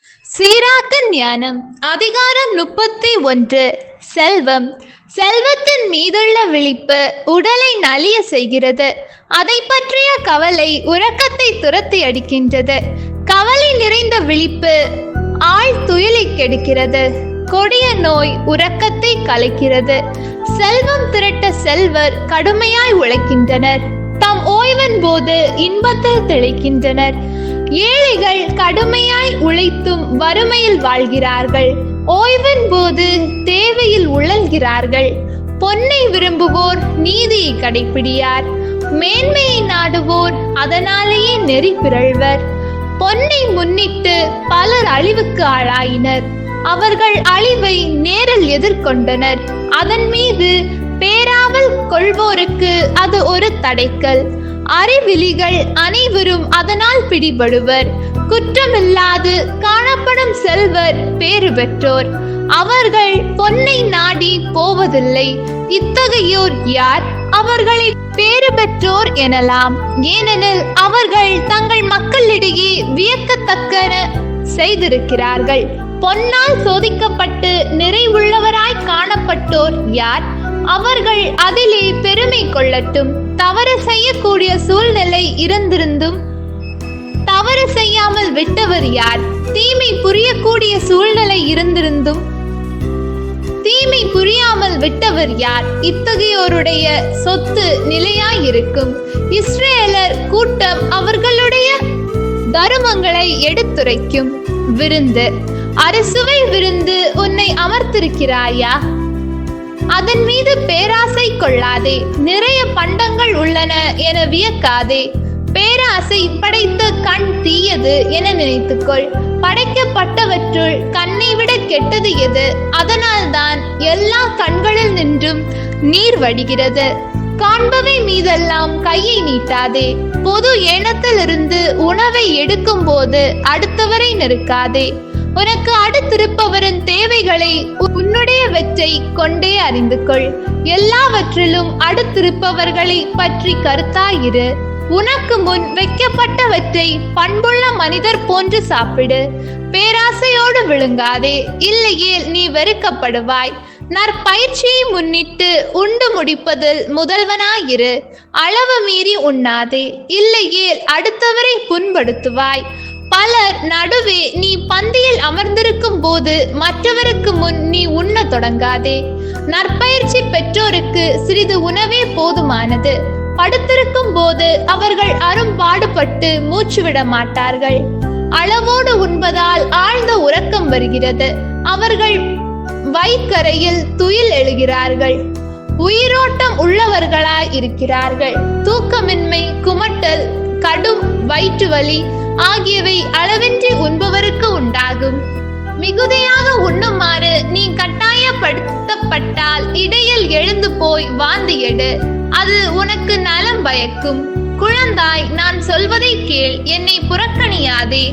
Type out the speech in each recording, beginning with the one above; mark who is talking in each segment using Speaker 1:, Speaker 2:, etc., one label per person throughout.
Speaker 1: சீராக்க ஞானம் அதிகாரம் 31. செல்வம். செல்வத்தின் மீதுள்ள விழிப்பு உடலை நலிய செய்கிறது. அதை பற்றிய கவலை உறக்கத்தை துரத்தி அடிக்கின்றது. கவலை நிறைந்த விழிப்பு ஆள் துயிலை கெடுக்கிறது. கொடிய நோய் உறக்கத்தை கலைக்கிறது. செல்வம் திரட்ட செல்வர் கடுமையாய் உழைக்கின்றனர். தம் ஓய்வின் போது இன்பத்தில் திளைக்கின்றனர். ஏழைகள் கடுமையாய் உழைத்தும் வறுமையில் வாழ்கிறார்கள். ஓய்வின் போது தேவையில் உழல்கிறார்கள். பொன்னை விரும்புவோர் நீதியை கடைபிடியார். மேன்மையை நாடுவோர் அதனாலேயே நெறி பிறழ்வர். பொன்னை முன்னிட்டு பலர் அழிவுக்கு ஆளாயினர். அவர்கள் அழிவை நேரில் எதிர்கொண்டனர். அதன் மீது பேராவல் கொள்வோருக்கு அது ஒரு தடைக்கல். அறிவிலிகள் அனைவரும் அதனால் பிடிபடுவர். குற்றமில்லாது காணப்படும் செல்வர் பேறு பெற்றோர். அவர்கள் பொன்னை நாடி போவதில்லை. இத்தகையோர் யார்? அவர்களை பேறு பெற்றோர் எனலாம். ஏனெனில் அவர்கள் தங்கள் மக்களிடையே வியக்கத்தக்கன செய்திருக்கிறார்கள். பொன்னால் சோதிக்கப்பட்டு நிறைவுள்ளவராய் காணப்பட்டோர் யார்? அவர்கள் அதிலே பெருமை கொள்ளட்டும். தவறு செய்யக்கூடிய சூழ்நிலை இருந்திருந்தும் தவறு செய்யாமல் விட்டவர் யார்? தீமை புரியக்கூடிய சூழ்நிலை இருந்திருந்தும் தீமை புரியாமல் விட்டவர் யார்? இத்தகையோருடைய சொத்து நிலையாயிருக்கும். இஸ்ரேலர் கூட்டம் அவர்களுடைய தருமங்களை எடுத்துரைக்கும். விருந்து. அறுசுவை விருந்து உன்னை அமர்த்திருக்கிறாயா? அதன் மீது பேராசை கொள்ளாதே. நிறைய பண்டங்கள் உள்ளன என வியக்காதே. பேராசை படைத்த கண் தீயது என நினைத்துக்கொள். படைக்கப்பட்டவற்றுள் கண்ணை விட கெட்டது எது? அதனால்தான் எல்லா கண்களில் நின்றும் நீர் வடிகிறது. காண்பவை மீதெல்லாம் கையை நீட்டாதே. பொது ஏனத்திலிருந்து உணவை எடுக்கும் போது அடுத்தவரை நெருக்காதே. உனக்கு அடுத்திருப்பவரின் தேவைகளை உன்னுடையவற்றை கொண்டே அறிந்து கொள். எல்லாவற்றிலும் அடுத்திருப்பவர்களை பற்றி கருத்தாயிரு. உனக்கு முன் வைக்கப்பட்டவற்றை பண்புள்ள மனிதர் போன்று சாப்பிடு. பேராசையோடு விழுங்காதே, இல்லையேல் நீ வெறுக்கப்படுவாய். நற்பயிற்சியை முன்னிட்டு உண்டு முடிப்பதில் முதல்வனாயிரு. அளவு மீறி உண்ணாதே, இல்லையேல் அடுத்தவரை புண்படுத்துவாய். பலர் நடுவே நீ பந்தியில் அமர்ந்திருக்கும் போது மற்றவருக்கு முன் நீ உண்ண தொடங்காதே. நற்பயிற்சி பெற்றோருக்கு சிறிது உணவே போதுமானது. படுத்திருக்கும் போது அவர்கள் அரும்பாடுபட்டு மூச்சுவிட மாட்டார்கள். அளவோடு உண்பதால் ஆழ்ந்த உறக்கம் வருகிறது. அவர்கள் வைக்கரையில் துயில் எழுகிறார்கள். உயிரோட்டம் உள்ளவர்களாய் இருக்கிறார்கள். தூக்கமின்மை, குமட்டல், கடும் வயிற்று வலி ஆகியவை அளவின்றி உண்பவருக்கு உண்டாகும். மிகுதியாக உண்ணுமாறு நீ கட்டாயப்படுத்தப்பட்டால் இடையில் எழுந்து போய் வாந்தி எடு. அது உனக்கு நலம் பயக்கும். குழந்தாய், நான் சொல்வதை கேள், என்னை புறக்கணியாதே.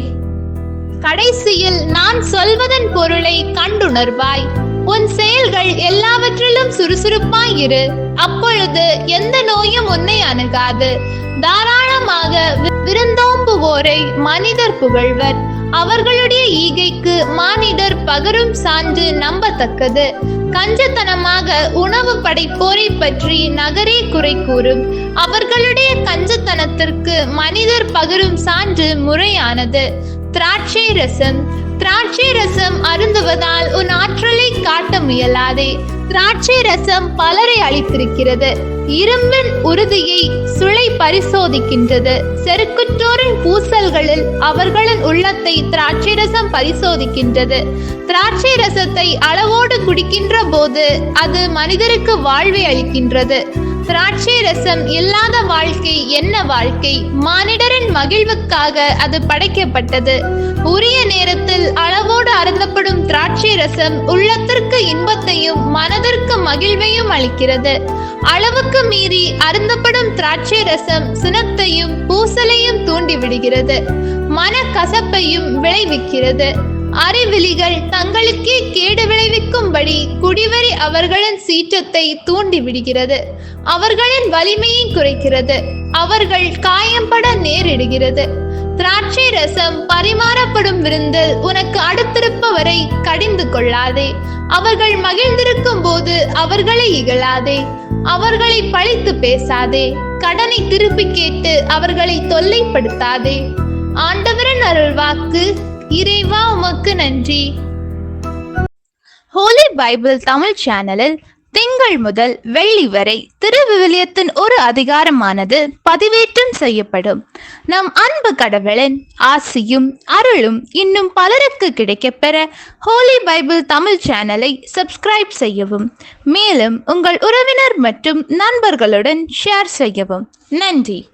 Speaker 1: கடைசியில் நான் சொல்வதன் பொருளை கண்டுணர்வாய். உன் செயல்கள் எல்லாவற்றிலும் சுறுசுறுப்பாயிரு. அப்பொழுது எந்த நோயும் உன்னை அணுகாது. தாராளமாக விருந்தோம்புவோரை மனிதர் புகழ்வர். அவர்களுடைய ஈகைக்கு மானிடர் பகரும் சான்று நம்பத்தக்கது. கஞ்சத்தனமாக உணவு படைப்போரை பற்றி நகரே குறை கூறும். அவர்களுடைய கஞ்சத்தனத்திற்கு மனிதர் பகரும் சான்று முறையானது. திராட்சை ரசம். திராட்சை ரசம் அருந்துவதால் உன் ஆற்றலை காட்ட முயலாதே. திராட்சை ரசம் பலரை அளித்திருக்கிறது. இரும்பின் உறுதியை சுளை பரிசோதிக்கின்றது. செருக்குற்றோரின் பூசல்களில் அவர்களின் உள்ளத்தை திராட்சை ரசம் பரிசோதிக்கின்றது. திராட்சை ரசத்தை அளவோடு குடிக்கின்ற போது அது மனிதருக்கு வாழ்வை அளிக்கின்றது. திராட்சை ரசம் இல்லாத வாழ்க்கை என்ன வாழ்க்கை? மானிடரின் மகிழ்வுக்காக அது படைக்கப்பட்டது. உரிய நேரத்தில் அளவோடு அருந்தப்படும் திராட்சை ரசம் உள்ளத்திற்கு இன்பத்தையும் மனதிற்கு மகிழ்வையும் அளிக்கிறது. அளவுக்கு மீறி அருந்தப்படும் திராட்சை ரசம் சினத்தையும் பூசலையும் தூண்டிவிடுகிறது. மன கசப்பையும் விளைவிக்கிறது. அறிவிலிகள் தங்களுக்கே கேடு விளைவிக்கும்படி குடிவரி அவர்களின் சீற்றத்தை தூண்டி விடுகிறது. அவர்களின் வலிமையை குறைக்கிறது. அவர்கள் காயம்பட நேரிடுகிறது. திராட்சை ரசம் பரிமாறப்படும் விருந்தில் உனக்கு அடுத்திருப்பவரை கடிந்து கொள்ளாதே. அவர்கள் மகிழ்ந்திருக்கும் போது அவர்களை இகழாதே. அவர்களை பழித்து பேசாதே. கடனை திருப்பி கேட்டு அவர்களை தொல்லைப்படுத்தாதே. ஆண்டவரின் அருள்வாக்கு. இறைவா உமக்கு நன்றி. ஹோலி பைபிள் தமிழ் சேனலில் திங்கள் முதல் வெள்ளி வரை திருவிவிலியத்தின் ஒரு அதிகாரமானது பதிவேற்றம் செய்யப்படும். நம் அன்பு கடவுளின் ஆசியும் அருளும் இன்னும் பலருக்கு கிடைக்கப்பெற ஹோலி பைபிள் தமிழ் சேனலை சப்ஸ்கிரைப் செய்யவும். மேலும் உங்கள் உறவினர் மற்றும் நண்பர்களுடன் ஷேர் செய்யவும். நன்றி.